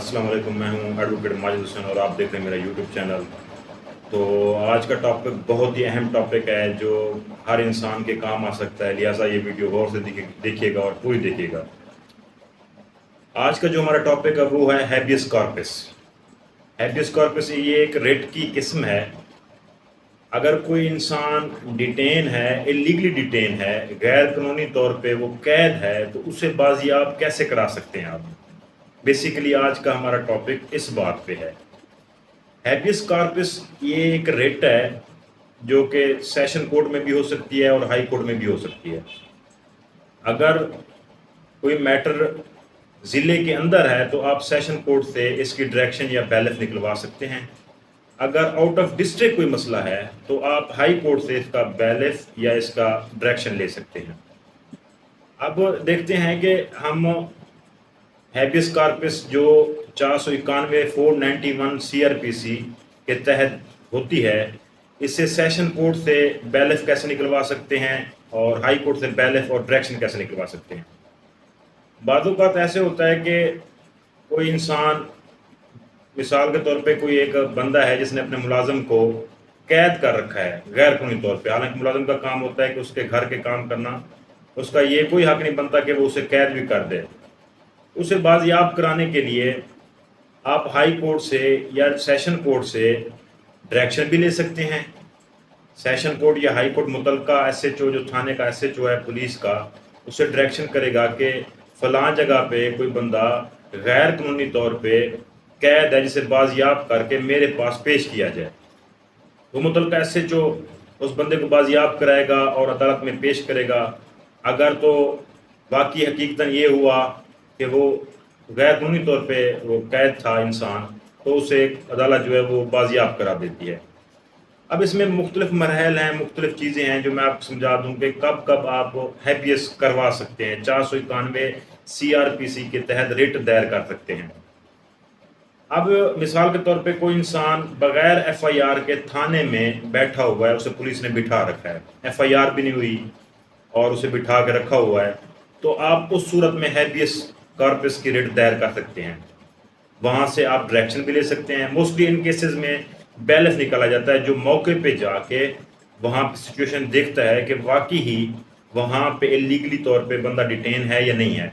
अस्सलाम वालेकुम, मैं हूं एडवोकेट माजिद हुसैन और आप देख रहे हैं मेरा यूट्यूब चैनल। तो आज का टॉपिक बहुत ही अहम टॉपिक है जो हर इंसान के काम आ सकता है, लिहाजा ये वीडियो गौर से देखिएगा और पूरी देखिएगा। आज का जो हमारा टॉपिक है वो है हैबियस कॉर्पस। हैबियस कॉर्पस ये एक रेट की किस्म है। अगर कोई इंसान डिटेन है, इलीगली डिटेन है, गैर कानूनी तौर पे वो कैद है, तो उसे बाजियाब कैसे करा सकते हैं आप। बेसिकली आज का हमारा टॉपिक इस बात पे है। हैबियस कॉर्पस ये एक रिट है जो कि सेशन कोर्ट में भी हो सकती है और हाई कोर्ट में भी हो सकती है। अगर कोई मैटर ज़िले के अंदर है तो आप सेशन कोर्ट से इसकी डायरेक्शन या बैलेंस निकलवा सकते हैं। अगर आउट ऑफ डिस्ट्रिक्ट कोई मसला है तो आप हाई कोर्ट से इसका बैलेंस या इसका डायरेक्शन ले सकते हैं। अब देखते हैं कि हम हैबियस कॉर्पस जो 491 CRPC के तहत होती है, इससे सेशन कोर्ट से बैलेंस कैसे निकलवा सकते हैं और हाई कोर्ट से बैलेंस और डायरेक्शन कैसे निकलवा सकते हैं। बाज़ औक़ात ऐसे होता है कि कोई इंसान, मिसाल के तौर पे कोई एक बंदा है जिसने अपने मुलाजिम को कैद कर रखा है गैर कानूनी तौर पे। हालांकि मुलाजिम का काम होता है कि उसके घर के काम करना, उसका ये कोई हक नहीं बनता कि वो उसे कैद भी कर दे। उसे बाजियाब कराने के लिए आप हाई कोर्ट से या सेशन कोर्ट से डायरेक्शन भी ले सकते हैं। सेशन कोर्ट या हाई कोर्ट मुतलका SHO, जो थाने का SHO है पुलिस का, उसे डायरेक्शन करेगा कि फ़लाँ जगह पे कोई बंदा गैर कानूनी तौर पे कैद है जिसे बाजियाब करके मेरे पास पेश किया जाए। वो मुतलका SHO उस बंदे को बाजियाब कराएगा और अदालत में पेश करेगा। अगर तो वाकई हकीकतन ये हुआ कि वो गैर कानूनी तौर पे वो कैद था इंसान, तो उसे अदालत जो है वो बाजियाब करा देती है। अब इसमें मुख्तलिफ मरहल हैं, मुख्तलिफ चीज़ें हैं जो मैं आपको समझा दूँ कि कब कब आप हैबियस करवा सकते हैं। 491 CRPC के तहत रिट दायर कर सकते हैं। अब मिसाल के तौर पे कोई इंसान बग़ैर FIR के थाने में बैठा हुआ है, उसे पुलिस ने बिठा रखा है, FIR भी नहीं हुई और उसे बिठा के रखा हुआ है, तो आप उस सूरत में हैबियस कॉर्पस की रिट दायर कर सकते हैं। वहाँ से आप डायरेक्शन भी ले सकते हैं। मोस्टली इन केसेस में बैलेंस निकाला जाता है, जो मौके पे जाके वहाँ पे सिचुएशन देखता है कि वाकई ही वहाँ पे इलीगली तौर पे बंदा डिटेन है या नहीं है,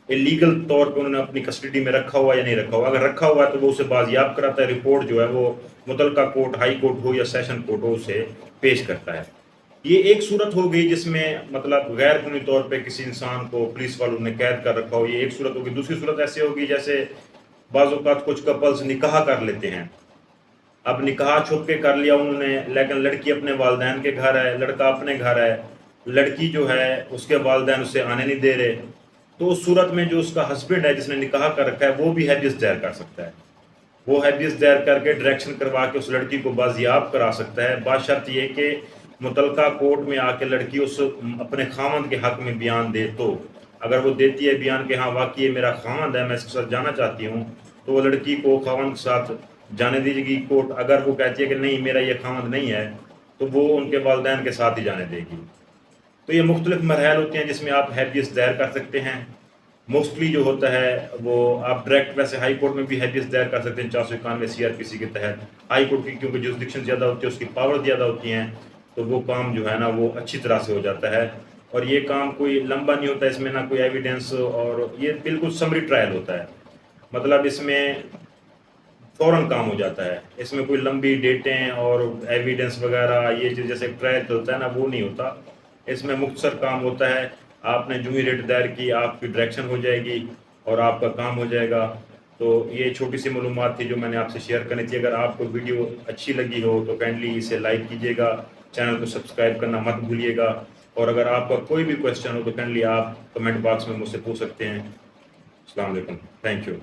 इलीगल तौर पे उन्होंने अपनी कस्टडी में रखा हुआ या नहीं रखा हुआ। अगर रखा हुआ है तो वो उसे बाजियाब कराता है। रिपोर्ट जो है वो मुतलका कोर्ट, हाई कोर्ट हो या सेशन कोर्ट हो, उसे पेश करता है। ये एक सूरत हो गई जिसमें मतलब गैर कानूनी तौर पे किसी इंसान को पुलिस वालों ने कैद कर रखा हो, ये एक सूरत होगी। दूसरी सूरत ऐसे होगी जैसे बाज़ औक़ात कुछ कपल्स निकाह कर लेते हैं। अब निकाह छुप के कर लिया उन्होंने, लेकिन लड़की अपने वालिदैन के घर है, लड़का अपने घर है, लड़की जो है उसके वालिदैन उसे आने नहीं दे रहे, तो उस सूरत में जो उसका हस्बैंड है जिसने निकाह कर रखा है वो भी हैबियस दायर कर सकता है। वो हैबियस दायर करके डायरेक्शन करवा के उस लड़की को बाजियाब करा सकता है, बाशर्त ये कि मुतलका कोर्ट में आके लड़की उस अपने खामंद के हक में बयान दे। तो अगर वो देती है बयान कि हाँ वाकई ये मेरा खामंद है, मैं इसके साथ जाना चाहती हूँ, तो वो लड़की को खामंद के साथ जाने दीजिएगी कोर्ट। अगर वो कहती है कि नहीं मेरा ये खामंद नहीं है, तो वो उनके वालिदैन के साथ ही जाने देगी। तो ये मुख्तलिफ मरहल होते हैं जिसमें आप हैबियस दायर कर सकते हैं। मोस्टली जो होता है वो आप डायरेक्ट, वैसे हाई कोर्ट में भी हैबियस दायर कर सकते हैं 491 CRPC के तहत। हाई कोर्ट की क्योंकि जुरिसडिक्शन ज़्यादा होती है, उसकी पावर ज़्यादा होती हैं, तो वो काम जो है ना वो अच्छी तरह से हो जाता है। और ये काम कोई लंबा नहीं होता, इसमें ना कोई एविडेंस, और ये बिल्कुल समरी ट्रायल होता है। मतलब इसमें फ़ौरन काम हो जाता है, इसमें कोई लंबी डेटें और एविडेंस वगैरह ये चीज़ जैसे ट्रायल चलता है ना, वो नहीं होता। इसमें मुख्तसर काम होता है। आपने जो ही रिट दायर की, आपकी डायरेक्शन हो जाएगी और आपका काम हो जाएगा। तो ये छोटी सी मालूमात थी जो मैंने आपसे शेयर करनी थी। अगर आपको वीडियो अच्छी लगी हो तो काइंडली इसे लाइक कीजिएगा, चैनल को सब्सक्राइब करना मत भूलिएगा। और अगर आपका कोई भी क्वेश्चन हो तो काइंडली आप कमेंट बॉक्स में मुझसे पूछ सकते हैं। अस्सलाम वालेकुम, थैंक यू।